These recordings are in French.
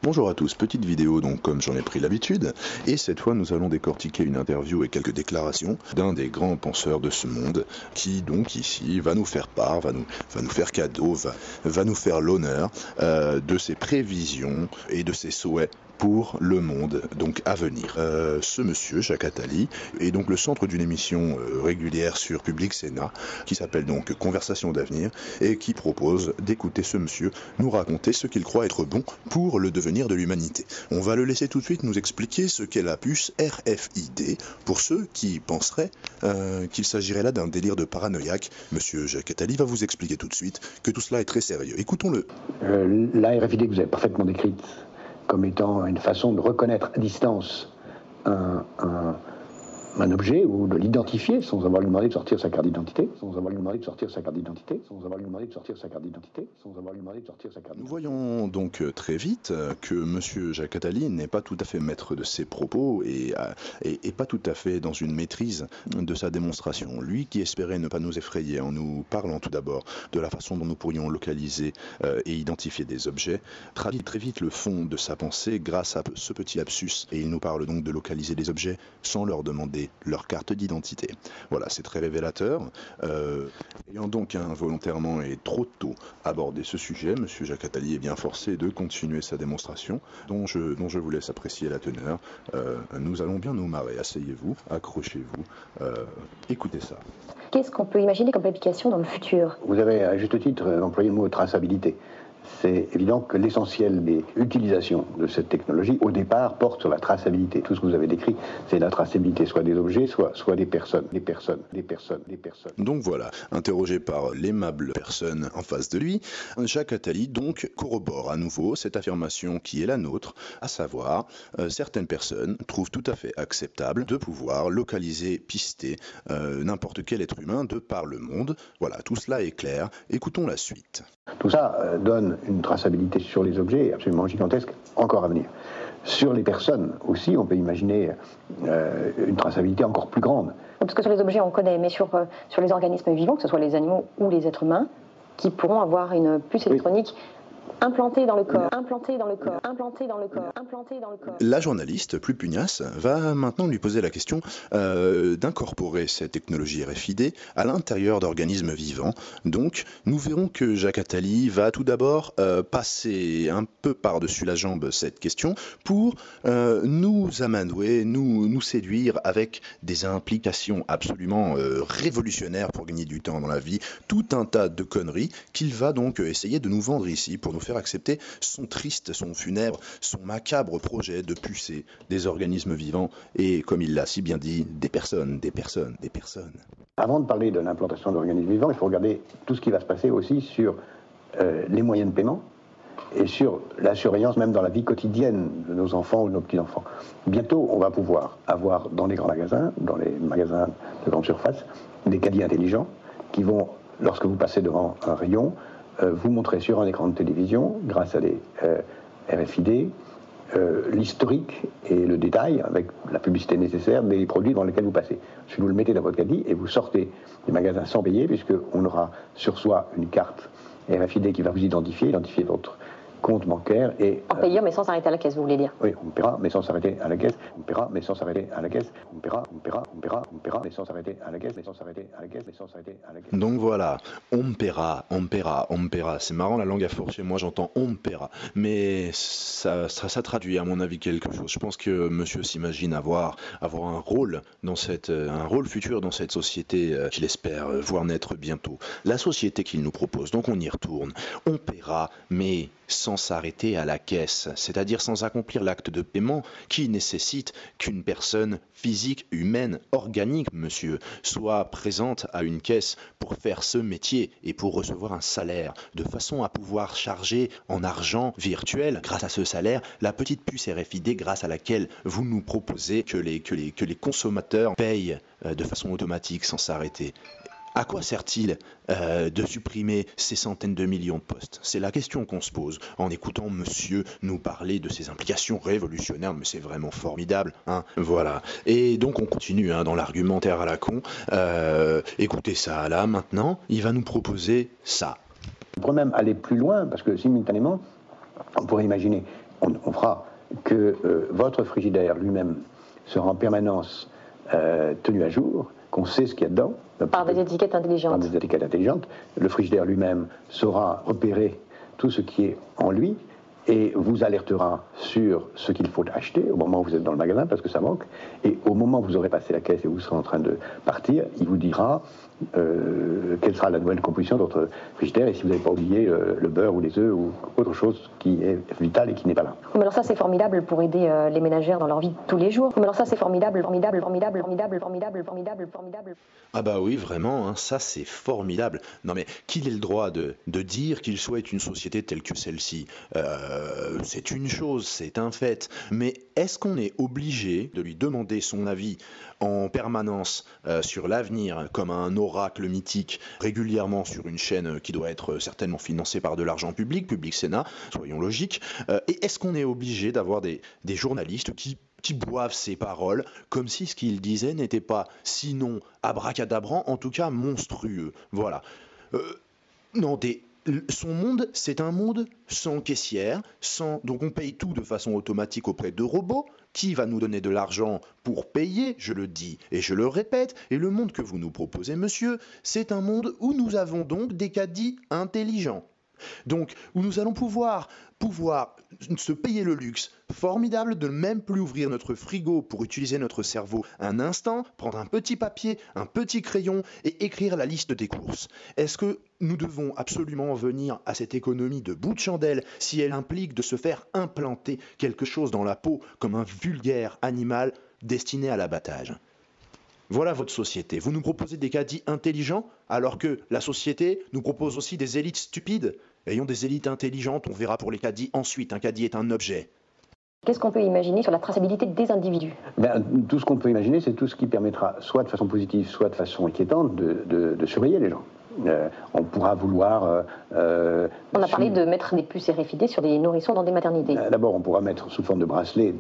Bonjour à tous, petite vidéo donc comme j'en ai pris l'habitude, et cette fois nous allons décortiquer une interview et quelques déclarations d'un des grands penseurs de ce monde, qui donc ici va nous faire part, va nous faire cadeau, va nous faire l'honneur de ses prévisions et de ses souhaits pour le monde donc à venir. Ce monsieur, Jacques Attali, est donc le centre d'une émission régulière sur Public Sénat, qui s'appelle donc Conversation d'avenir, et qui propose d'écouter ce monsieur nous raconter ce qu'il croit être bon pour le devenir de l'humanité. On va le laisser tout de suite nous expliquer ce qu'est la puce RFID, pour ceux qui penseraient qu'il s'agirait là d'un délire de paranoïaque. Monsieur Jacques Attali va vous expliquer tout de suite que tout cela est très sérieux. Écoutons-le. La RFID que vous avez parfaitement décrite comme étant une façon de reconnaître à distance un objet ou de l'identifier sans avoir lui demandé de sortir sa carte d'identité, Nous voyons donc très vite que monsieur Jacques Attali n'est pas tout à fait maître de ses propos et pas tout à fait dans une maîtrise de sa démonstration. Lui qui espérait ne pas nous effrayer en nous parlant tout d'abord de la façon dont nous pourrions localiser et identifier des objets, traduit très vite le fond de sa pensée grâce à ce petit lapsus, et il nous parle donc de localiser les objets sans leur demander leur carte d'identité. Voilà, c'est très révélateur. Ayant donc involontairement et trop tôt abordé ce sujet, monsieur Jacques Attali est bien forcé de continuer sa démonstration, dont je vous laisse apprécier la teneur. Nous allons bien nous marrer. Asseyez-vous, accrochez-vous, écoutez ça. Qu'est-ce qu'on peut imaginer comme application dans le futur? Vous avez à juste titre employé le mot traçabilité. C'est évident que l'essentiel des utilisations de cette technologie, au départ, porte sur la traçabilité. Tout ce que vous avez décrit, c'est la traçabilité, soit des objets, soit des personnes. Donc voilà, interrogé par l'aimable personne en face de lui, Jacques Attali donc corrobore à nouveau cette affirmation qui est la nôtre, à savoir, certaines personnes trouvent tout à fait acceptable de pouvoir localiser, pister n'importe quel être humain de par le monde. Voilà, tout cela est clair. Écoutons la suite. Tout ça donne une traçabilité sur les objets absolument gigantesque, encore à venir. Sur les personnes aussi, on peut imaginer une traçabilité encore plus grande. Parce que sur les objets, on connaît, mais sur les organismes vivants, que ce soit les animaux ou les êtres humains, qui pourront avoir une puce électronique implantée dans le corps. La journaliste, plus pugnace, va maintenant lui poser la question d'incorporer cette technologie RFID à l'intérieur d'organismes vivants. Donc, nous verrons que Jacques Attali va tout d'abord passer un peu par-dessus la jambe cette question pour nous amadouer, nous séduire avec des implications absolument révolutionnaires pour gagner du temps dans la vie, tout un tas de conneries qu'il va donc essayer de nous vendre ici pour nous faire accepter son triste, son funèbre, son macabre projet de pucer des organismes vivants et, comme il l'a si bien dit, des personnes. Avant de parler de l'implantation d'organismes vivants, il faut regarder tout ce qui va se passer aussi sur les moyens de paiement et sur la surveillance même dans la vie quotidienne de nos enfants ou de nos petits-enfants. Bientôt, on va pouvoir avoir dans les grands magasins, dans les magasins de grande surface, des caddies intelligents qui vont, lorsque vous passez devant un rayon, vous montrer sur un écran de télévision, grâce à des RFID, l'historique et le détail, avec la publicité nécessaire, des produits dans lesquels vous passez. Si vous le mettez dans votre caddie et vous sortez des magasins sans payer, puisqu'on aura sur soi une carte RFID qui va vous identifier votre compte bancaire et... En payant mais sans s'arrêter à la caisse, vous voulez dire? Oui, on paiera mais sans s'arrêter à la caisse, on paiera mais sans s'arrêter à la caisse, on paiera mais sans s'arrêter à la caisse, Donc voilà, on me paiera. C'est marrant, la langue à fourcher, moi j'entends on me paiera. Mais ça traduit à mon avis quelque chose. Je pense que monsieur s'imagine avoir un rôle un rôle futur dans cette société qu'il espère voir naître bientôt. La société qu'il nous propose, donc on y retourne. On paiera, mais sans s'arrêter à la caisse, c'est-à-dire sans accomplir l'acte de paiement qui nécessite qu'une personne physique, humaine, organique, monsieur, soit présente à une caisse pour faire ce métier et pour recevoir un salaire, de façon à pouvoir charger en argent virtuel, grâce à ce salaire, la petite puce RFID grâce à laquelle vous nous proposez que les consommateurs payent de façon automatique sans s'arrêter. À quoi sert-il de supprimer ces centaines de millions de postes? C'est la question qu'on se pose en écoutant monsieur nous parler de ces implications révolutionnaires, mais c'est vraiment formidable, hein. Voilà. Et donc on continue dans l'argumentaire à la con. Écoutez ça, là, maintenant, il va nous proposer ça. On pourrait même aller plus loin, parce que simultanément, on pourrait imaginer on fera que votre frigidaire lui-même sera en permanence tenu à jour, qu'on sait ce qu'il y a dedans. Par des étiquettes intelligentes. Par des étiquettes intelligentes. Le frigidaire lui-même saura repérer tout ce qui est en lui et vous alertera sur ce qu'il faut acheter au moment où vous êtes dans le magasin parce que ça manque. Et au moment où vous aurez passé la caisse et vous serez en train de partir, il vous dira quelle sera la nouvelle composition de votre frigidaire et si vous n'avez pas oublié le beurre ou les œufs ou autre chose qui est vital et qui n'est pas là. Mais alors ça c'est formidable pour aider les ménagères dans leur vie de tous les jours. Mais alors ça c'est formidable. Ah bah oui, vraiment, hein, ça c'est formidable. Non mais qu'il ait le droit de dire qu'il souhaite une société telle que celle-ci, c'est une chose, c'est un fait. Mais est-ce qu'on est obligé de lui demander son avis en permanence sur l'avenir comme un oracle mythique, régulièrement sur une chaîne qui doit être certainement financée par de l'argent public, Public Sénat, soyons logiques. Et est-ce qu'on est obligé d'avoir des journalistes qui boivent ces paroles comme si ce qu'il disait n'était pas, sinon abracadabrant, en tout cas monstrueux. Voilà. Non, son monde, c'est un monde sans caissière, donc on paye tout de façon automatique auprès de robots. Qui va nous donner de l'argent pour payer, je le dis et je le répète, et le monde que vous nous proposez, monsieur, c'est un monde où nous avons donc des caddies intelligents. Donc, où nous allons pouvoir se payer le luxe formidable de ne même plus ouvrir notre frigo pour utiliser notre cerveau un instant, prendre un petit papier, un petit crayon et écrire la liste des courses. Est-ce que nous devons absolument venir à cette économie de bout de chandelle si elle implique de se faire implanter quelque chose dans la peau comme un vulgaire animal destiné à l'abattage ? Voilà votre société. Vous nous proposez des caddies intelligents alors que la société nous propose aussi des élites stupides. Ayons des élites intelligentes, on verra pour les caddies ensuite. Un caddie est un objet. Qu'est-ce qu'on peut imaginer sur la traçabilité des individus ? Tout ce qu'on peut imaginer, c'est tout ce qui permettra, soit de façon positive, soit de façon inquiétante, de surveiller les gens. On pourra vouloir... on a parlé de mettre des puces RFID sur des nourrissons dans des maternités. D'abord, on pourra mettre sous forme de bracelet,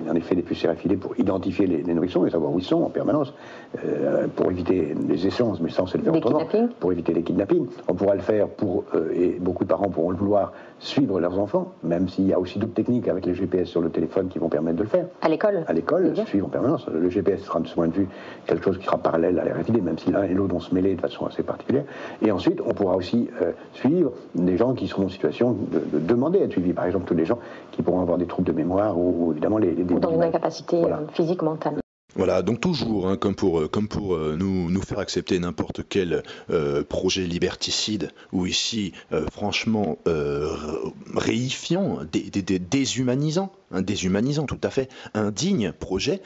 en effet, des puces RFID pour identifier les nourrissons et savoir où ils sont en permanence, pour éviter les échanges, mais sans se le faire autrement. Pour éviter les kidnappings. On pourra le faire et beaucoup de parents pourront le vouloir, suivre leurs enfants, même s'il y a aussi d'autres techniques avec les GPS sur le téléphone qui vont permettre de le faire. À l'école ? À l'école, suivre en permanence. Le GPS sera de ce point de vue quelque chose qui sera parallèle à l'RFID, même si l'un et l'autre vont se mêler de façon assez particulière. Et ensuite, on pourra aussi suivre des gens qui seront en situation de demander à être suivis. Par exemple, tous les gens qui pourront avoir des troubles de mémoire ou évidemment ou dans une incapacité physique, mentale. Voilà, donc toujours, hein, comme pour nous faire accepter n'importe quel projet liberticide, ou ici, franchement, réifiant, déshumanisant, déshumanisant tout à fait, un digne projet,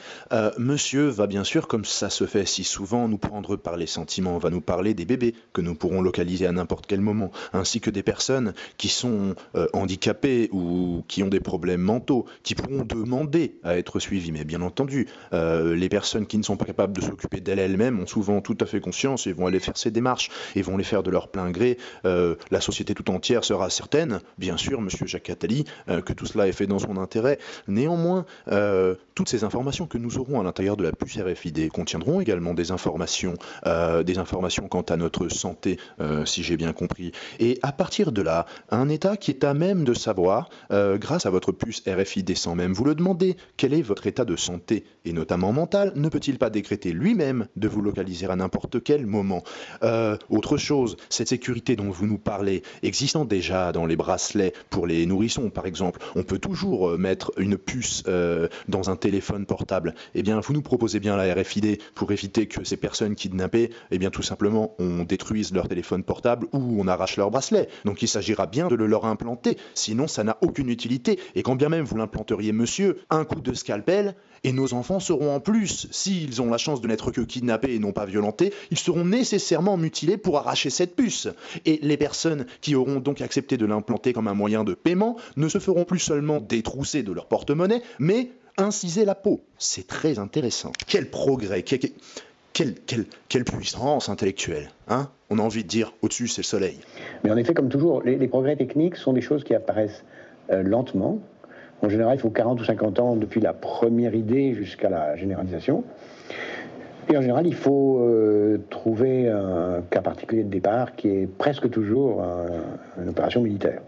monsieur va bien sûr, comme ça se fait si souvent, nous prendre par les sentiments, va nous parler des bébés que nous pourrons localiser à n'importe quel moment, ainsi que des personnes qui sont handicapées ou qui ont des problèmes mentaux, qui pourront demander à être suivies, mais bien entendu, les personnes qui ne sont pas capables de s'occuper d'elles-mêmes ont souvent tout à fait conscience et vont aller faire ces démarches et vont les faire de leur plein gré. La société tout entière sera certaine, bien sûr, monsieur Jacques Attali, que tout cela est fait dans son intérêt. Néanmoins, toutes ces informations que nous aurons à l'intérieur de la puce RFID contiendront également des informations quant à notre santé, si j'ai bien compris. Et à partir de là, un État qui est à même de savoir, grâce à votre puce RFID sans même vous le demander, quel est votre état de santé, et notamment mental, ne peut-il pas décréter lui-même de vous localiser à n'importe quel moment ? Autre chose, cette sécurité dont vous nous parlez, existant déjà dans les bracelets pour les nourrissons par exemple, on peut toujours mettre une puce dans un téléphone portable. Eh bien, vous nous proposez bien la RFID pour éviter que ces personnes kidnappées, eh bien tout simplement, on détruise leur téléphone portable ou on arrache leur bracelet. Donc il s'agira bien de le leur implanter, sinon ça n'a aucune utilité. Et quand bien même vous l'implanteriez, monsieur, un coup de scalpel, et nos enfants seront en plus, s'ils ont la chance de n'être que kidnappés et non pas violentés, ils seront nécessairement mutilés pour arracher cette puce. Et les personnes qui auront donc accepté de l'implanter comme un moyen de paiement ne se feront plus seulement détrousser de leur porte-monnaie, mais inciser la peau. C'est très intéressant. Quel progrès, quelle puissance intellectuelle, hein ? On a envie de dire, au-dessus c'est le soleil. Mais en effet, comme toujours, les progrès techniques sont des choses qui apparaissent lentement. En général, il faut 40 ou 50 ans depuis la première idée jusqu'à la généralisation. Et en général, il faut trouver un cas particulier de départ qui est presque toujours une opération militaire.